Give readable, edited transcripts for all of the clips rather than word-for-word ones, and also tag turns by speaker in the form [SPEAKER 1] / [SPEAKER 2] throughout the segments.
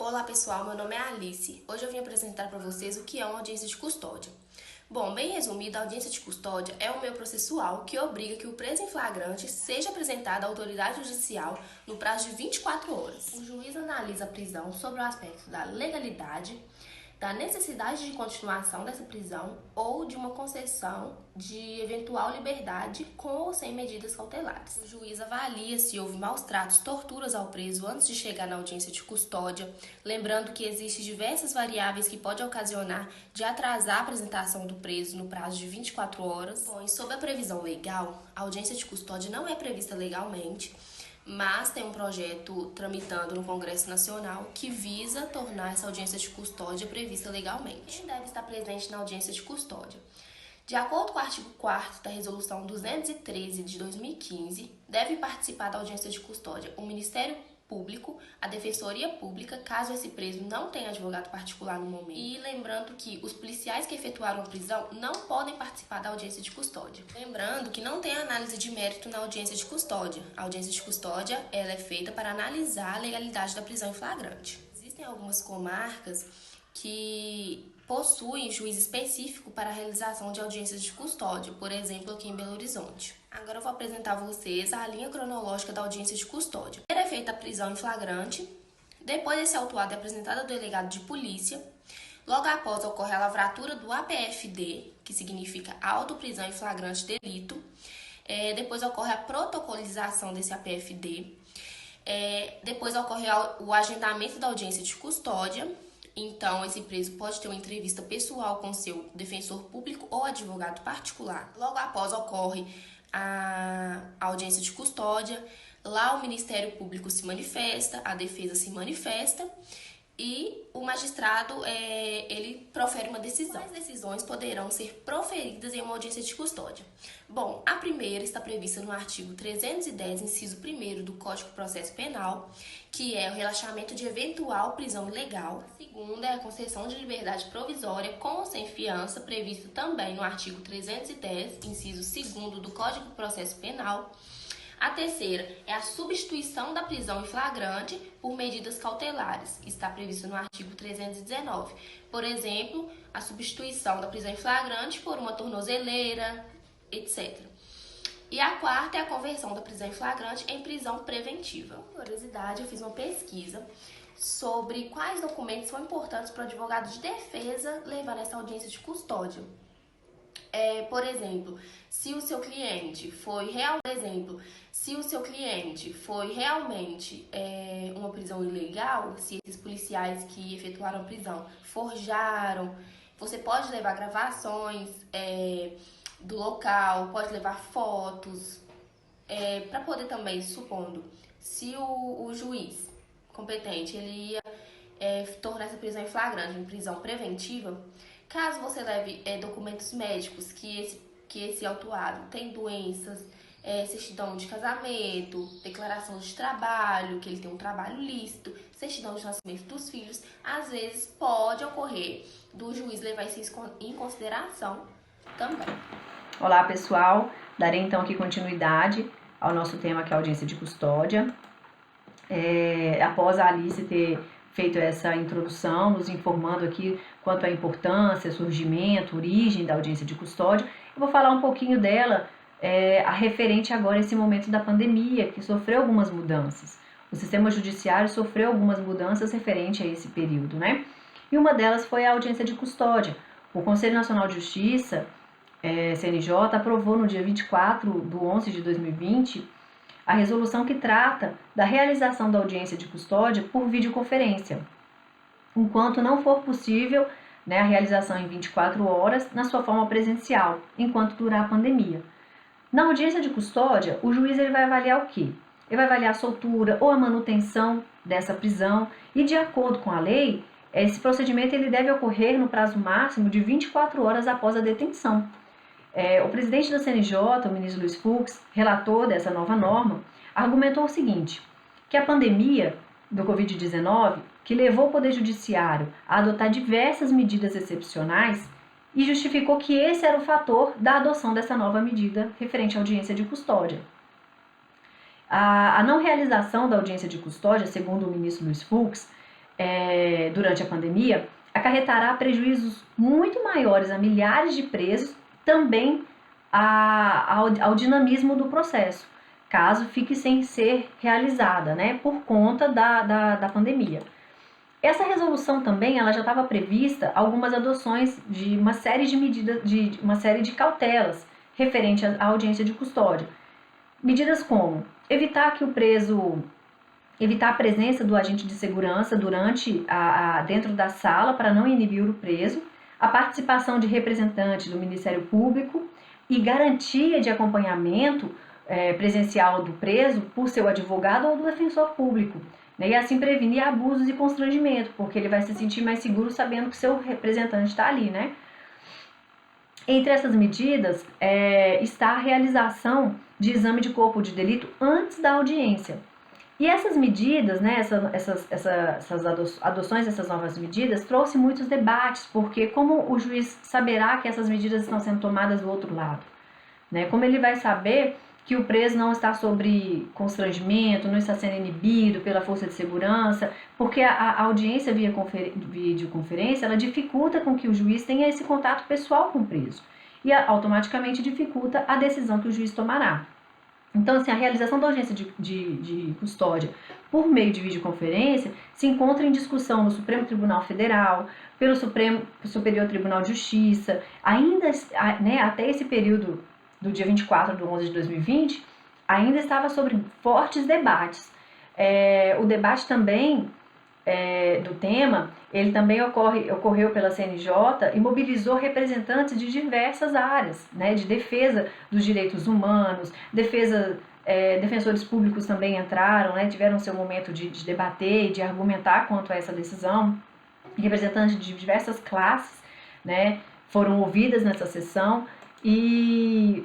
[SPEAKER 1] Olá pessoal, meu nome é Alice. Hoje eu vim apresentar para vocês o que é uma audiência de custódia. Bom, bem resumido, a audiência de custódia é um meio processual que obriga que o preso em flagrante seja apresentado à autoridade judicial no prazo de 24 horas. O juiz analisa a prisão sobre o aspecto da legalidade, da necessidade de continuação dessa prisão ou de uma concessão de eventual liberdade com ou sem medidas cautelares. O juiz avalia se houve maus tratos, torturas ao preso antes de chegar na audiência de custódia, lembrando que existem diversas variáveis que podem ocasionar de atrasar a apresentação do preso no prazo de 24 horas. Bom, e sob a previsão legal, a audiência de custódia não é prevista legalmente, mas tem um projeto tramitando no Congresso Nacional que visa tornar essa audiência de custódia prevista legalmente. Quem deve estar presente na audiência de custódia? De acordo com o artigo 4º da Resolução 213 de 2015, deve participar da audiência de custódia o Ministério Público, a Defensoria Pública, caso esse preso não tenha advogado particular no momento. E lembrando que os policiais que efetuaram a prisão não podem participar da audiência de custódia. Lembrando que não tem análise de mérito na audiência de custódia. A audiência de custódia ela é feita para analisar a legalidade da prisão em flagrante. Existem algumas comarcas que possuem juiz específico para a realização de audiências de custódia, por exemplo, aqui em Belo Horizonte. Agora eu vou apresentar a vocês a linha cronológica da audiência de custódia. Primeiro é feita a prisão em flagrante, depois esse autuado é apresentado ao delegado de polícia, logo após ocorre a lavratura do APFD, que significa autoprisão em flagrante delito, depois ocorre a protocolização desse APFD, depois ocorre o agendamento da audiência de custódia. Então, esse preso pode ter uma entrevista pessoal com seu defensor público ou advogado particular. Logo após ocorre a audiência de custódia, lá o Ministério Público se manifesta, a defesa se manifesta e o magistrado ele profere uma decisão. As decisões poderão ser proferidas em uma audiência de custódia. Bom, a primeira está prevista no artigo 310, inciso 1º do Código de Processo Penal, que é o relaxamento de eventual prisão ilegal. A segunda é a concessão de liberdade provisória com ou sem fiança, previsto também no artigo 310, inciso 2º do Código de Processo Penal. A terceira é a substituição da prisão em flagrante por medidas cautelares, que está prevista no artigo 319. Por exemplo, a substituição da prisão em flagrante por uma tornozeleira, etc. E a quarta é a conversão da prisão em flagrante em prisão preventiva. Por curiosidade, eu fiz uma pesquisa sobre quais documentos são importantes para o advogado de defesa levar nessa audiência de custódia. Por exemplo, se o seu cliente foi realmente uma prisão ilegal, se esses policiais que efetuaram a prisão forjaram, você pode levar gravações do local, pode levar fotos, para poder também, supondo, se o juiz competente ele ia tornar essa prisão em flagrante, em prisão preventiva. Caso você leve documentos médicos que esse autuado tem doenças, certidão de casamento, declaração de trabalho, que ele tem um trabalho lícito, certidão de nascimento dos filhos, às vezes pode ocorrer do juiz levar isso em consideração também.
[SPEAKER 2] Olá pessoal, darei então aqui continuidade ao nosso tema que é a audiência de custódia. Após a Alice ter feito essa introdução, nos informando aqui quanto à importância, surgimento, origem da audiência de custódia, eu vou falar um pouquinho dela, a referente agora a esse momento da pandemia, que sofreu algumas mudanças. O sistema judiciário sofreu algumas mudanças referente a esse período, né? E uma delas foi a audiência de custódia. O Conselho Nacional de Justiça, CNJ, aprovou no dia 24/11/2020 a resolução que trata da realização da audiência de custódia por videoconferência, enquanto não for possível a realização em 24 horas na sua forma presencial, enquanto durar a pandemia. Na audiência de custódia, o juiz ele vai avaliar o quê? Ele vai avaliar a soltura ou a manutenção dessa prisão e, de acordo com a lei, esse procedimento ele deve ocorrer no prazo máximo de 24 horas após a detenção. O presidente da CNJ, o ministro Luiz Fux, relator dessa nova norma, argumentou o seguinte, que a pandemia do Covid-19, que levou o Poder Judiciário a adotar diversas medidas excepcionais, e justificou que esse era o fator da adoção dessa nova medida referente à audiência de custódia. A não realização da audiência de custódia, segundo o ministro Luiz Fux, durante a pandemia, acarretará prejuízos muito maiores a milhares de presos, também ao dinamismo do processo, caso fique sem ser realizada, né, por conta da pandemia. Essa resolução também, ela já estava prevista algumas adoções de uma série de medidas, de uma série de cautelas referente à audiência de custódia. Medidas como evitar a presença do agente de segurança dentro da sala para não inibir o preso, a participação de representantes do Ministério Público e garantia de acompanhamento presencial do preso por seu advogado ou do defensor público, né? E assim prevenir abusos e constrangimento, porque ele vai se sentir mais seguro sabendo que seu representante está ali, né? Entre essas medidas está a realização de exame de corpo de delito antes da audiência. E essas medidas, né, essas adoções dessas novas medidas, trouxe muitos debates, porque como o juiz saberá que essas medidas estão sendo tomadas do outro lado? Né? Como ele vai saber que o preso não está sob constrangimento, não está sendo inibido pela força de segurança, porque a audiência via videoconferência, ela dificulta com que o juiz tenha esse contato pessoal com o preso e automaticamente dificulta a decisão que o juiz tomará. Então, assim, a realização da audiência de custódia por meio de videoconferência se encontra em discussão no Supremo Tribunal Federal, pelo Superior Tribunal de Justiça, ainda, né, até esse período do dia 24 de 11 de 2020, ainda estava sobre fortes debates. O debate também do tema, ele também ocorreu pela CNJ e mobilizou representantes de diversas áreas, né, de defesa dos direitos humanos, defensores públicos também entraram, né, tiveram seu momento de debater e de argumentar quanto a essa decisão, representantes de diversas classes, né, foram ouvidas nessa sessão e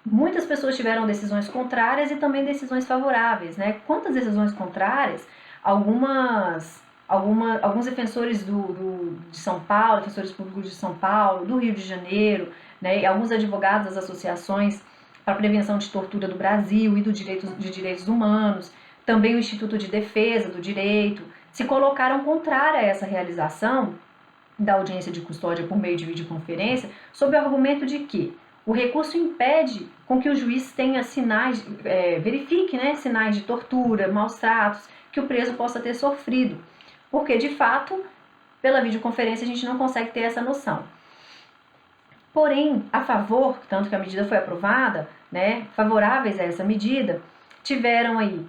[SPEAKER 2] muitas pessoas tiveram decisões contrárias e também decisões favoráveis, né? Quantas decisões contrárias? Alguns defensores de São Paulo, defensores públicos de São Paulo, do Rio de Janeiro, né, e alguns advogados das associações para a prevenção de tortura do Brasil e de direitos humanos, também o Instituto de Defesa do Direito, se colocaram contrários a essa realização da audiência de custódia por meio de videoconferência, sob o argumento de que o recurso impede com que o juiz tenha verifique, né, sinais de tortura, maus tratos que o preso possa ter sofrido, porque de fato, pela videoconferência a gente não consegue ter essa noção. Porém, a favor, tanto que a medida foi aprovada, né, favoráveis a essa medida, tiveram aí,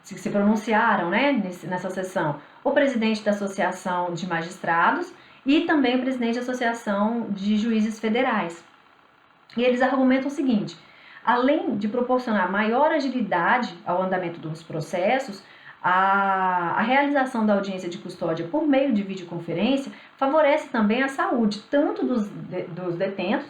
[SPEAKER 2] se pronunciaram, né, nessa sessão, o presidente da Associação de Magistrados e também o presidente da Associação de Juízes Federais. E eles argumentam o seguinte: além de proporcionar maior agilidade ao andamento dos processos, a realização da audiência de custódia por meio de videoconferência favorece também a saúde tanto dos detentos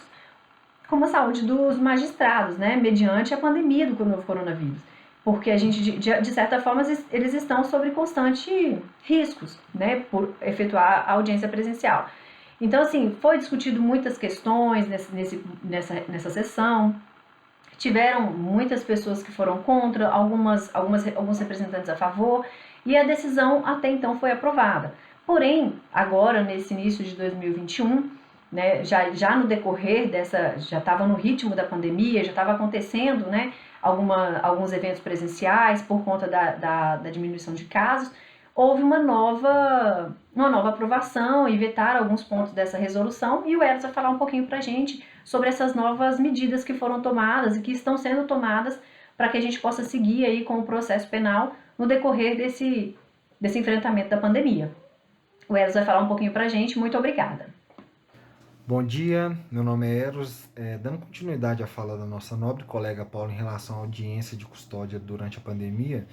[SPEAKER 2] como a saúde dos magistrados, né, mediante a pandemia do novo coronavírus. Porque a gente, de certa forma, eles estão sob constante riscos, né, por efetuar a audiência presencial. Então, assim, foi discutido muitas questões nessa sessão. Tiveram muitas pessoas que foram contra, alguns representantes a favor, e a decisão até então foi aprovada. Porém, agora, nesse início de 2021, né, já no decorrer já estava no ritmo da pandemia, já estava acontecendo, né, alguns eventos presenciais por conta da diminuição de casos, houve uma nova aprovação e vetaram alguns pontos dessa resolução, e o Eros vai falar um pouquinho para a gente sobre essas novas medidas que foram tomadas e que estão sendo tomadas para que a gente possa seguir aí com o processo penal no decorrer desse enfrentamento da pandemia. O Eros vai falar um pouquinho para a gente. Muito obrigada.
[SPEAKER 3] Bom dia, meu nome é Eros. Dando continuidade à fala da nossa nobre colega Paula em relação à audiência de custódia durante a pandemia,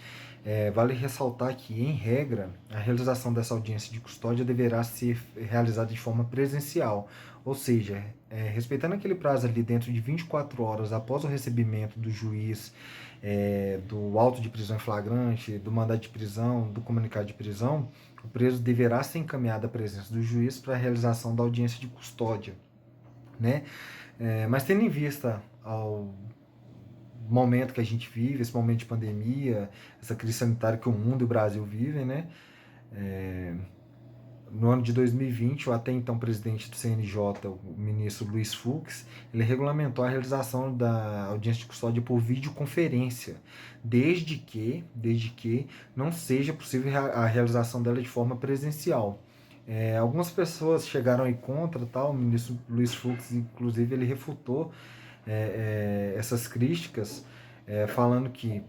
[SPEAKER 3] vale ressaltar que, em regra, a realização dessa audiência de custódia deverá ser realizada de forma presencial, ou seja, respeitando aquele prazo ali dentro de 24 horas após o recebimento do juiz, do auto de prisão em flagrante, do mandado de prisão, do comunicado de prisão, o preso deverá ser encaminhado à presença do juiz para a realização da audiência de custódia, né? Mas tendo em vista momento que a gente vive, esse momento de pandemia, essa crise sanitária que o mundo e o Brasil vivem, né? No ano de 2020, o até então presidente do CNJ, o ministro Luiz Fux, ele regulamentou a realização da audiência de custódia por videoconferência, desde que não seja possível a realização dela de forma presencial. Algumas pessoas chegaram aí contra, tal, o ministro Luiz Fux, inclusive, ele refutou essas críticas, falando que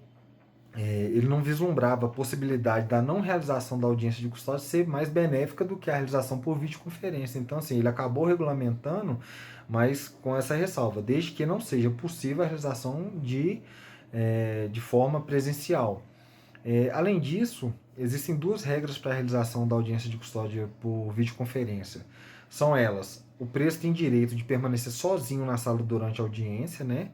[SPEAKER 3] ele não vislumbrava a possibilidade da não realização da audiência de custódia ser mais benéfica do que a realização por videoconferência. Então, assim, ele acabou regulamentando, mas com essa ressalva, desde que não seja possível a realização de forma presencial. Além disso, existem duas regras para a realização da audiência de custódia por videoconferência. São elas: o preso tem direito de permanecer sozinho na sala durante a audiência, né?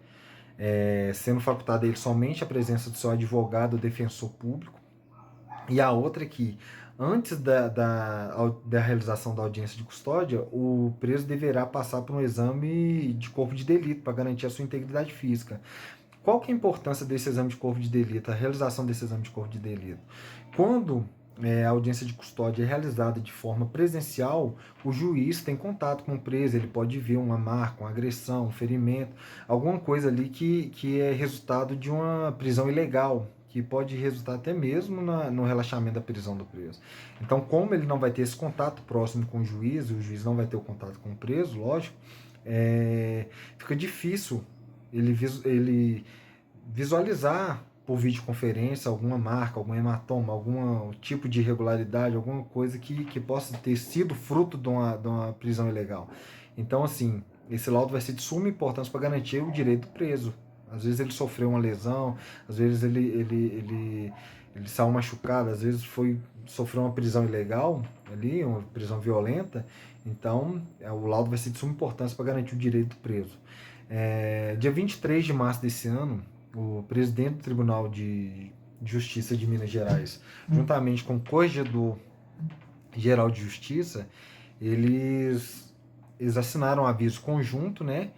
[SPEAKER 3] Sendo facultada a ele somente a presença do seu advogado ou defensor público. E a outra é que, antes da realização da audiência de custódia, o preso deverá passar por um exame de corpo de delito para garantir a sua integridade física. Qual que é a importância desse exame de corpo de delito, a realização desse exame de corpo de delito? Quando a audiência de custódia é realizada de forma presencial, o juiz tem contato com o preso, ele pode ver uma marca, uma agressão, um ferimento, alguma coisa ali que é resultado de uma prisão ilegal, que pode resultar até mesmo no relaxamento da prisão do preso. Então, como ele não vai ter esse contato próximo com o juiz não vai ter o contato com o preso, lógico, fica difícil ele visualizar por videoconferência alguma marca, algum hematoma, algum tipo de irregularidade, alguma coisa que possa ter sido fruto de uma prisão ilegal. Então, assim, esse laudo vai ser de suma importância para garantir o direito do preso. Às vezes ele sofreu uma lesão, às vezes ele saiu machucado, às vezes sofreu uma prisão ilegal ali, uma prisão violenta. Então, o laudo vai ser de suma importância para garantir o direito do preso. Dia 23 de março desse ano, o presidente do Tribunal de Justiça de Minas Gerais, juntamente com o Corregedor Geral de Justiça, eles assinaram um aviso conjunto, né,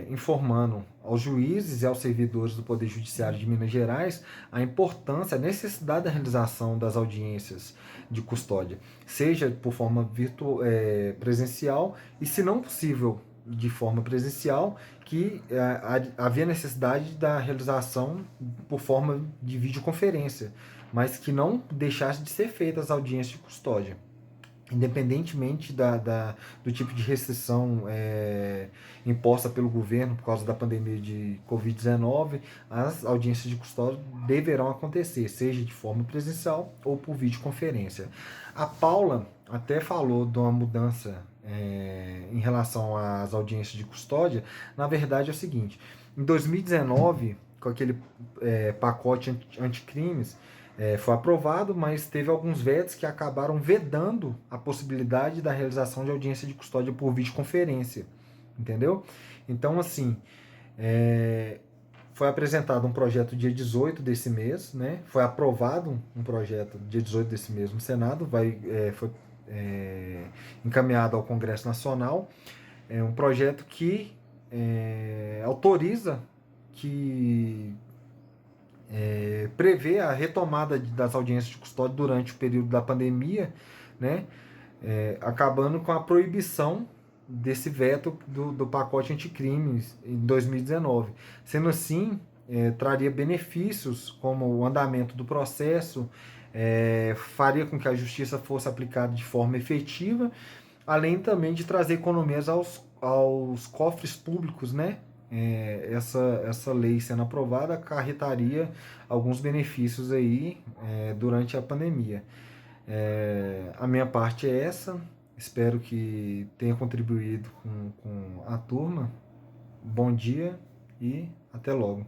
[SPEAKER 3] informando aos juízes e aos servidores do Poder Judiciário de Minas Gerais a importância, a necessidade da realização das audiências de custódia, seja por forma presencial e, se não possível de forma presencial, que havia necessidade da realização por forma de videoconferência, mas que não deixasse de ser feitas as audiências de custódia. Independentemente do tipo de restrição imposta pelo governo por causa da pandemia de Covid-19, as audiências de custódia deverão acontecer, seja de forma presencial ou por videoconferência. A Paula até falou de uma mudança em relação às audiências de custódia. Na verdade é o seguinte: em 2019, com aquele pacote anticrimes, foi aprovado, mas teve alguns vetos que acabaram vedando a possibilidade da realização de audiência de custódia por videoconferência, entendeu? Então, assim, foi apresentado um projeto dia 18 desse mês, né? Foi aprovado um projeto dia 18 desse mês no Senado, foi encaminhado ao Congresso Nacional, um projeto que autoriza, que prevê a retomada das audiências de custódia durante o período da pandemia, né? Acabando com a proibição desse veto do pacote anticrimes em 2019. Sendo assim, traria benefícios como o andamento do processo, faria com que a justiça fosse aplicada de forma efetiva, além também de trazer economias aos cofres públicos, né? Essa lei sendo aprovada acarretaria alguns benefícios aí durante a pandemia. A minha parte é essa. Espero que tenha contribuído com a turma. Bom dia e até logo.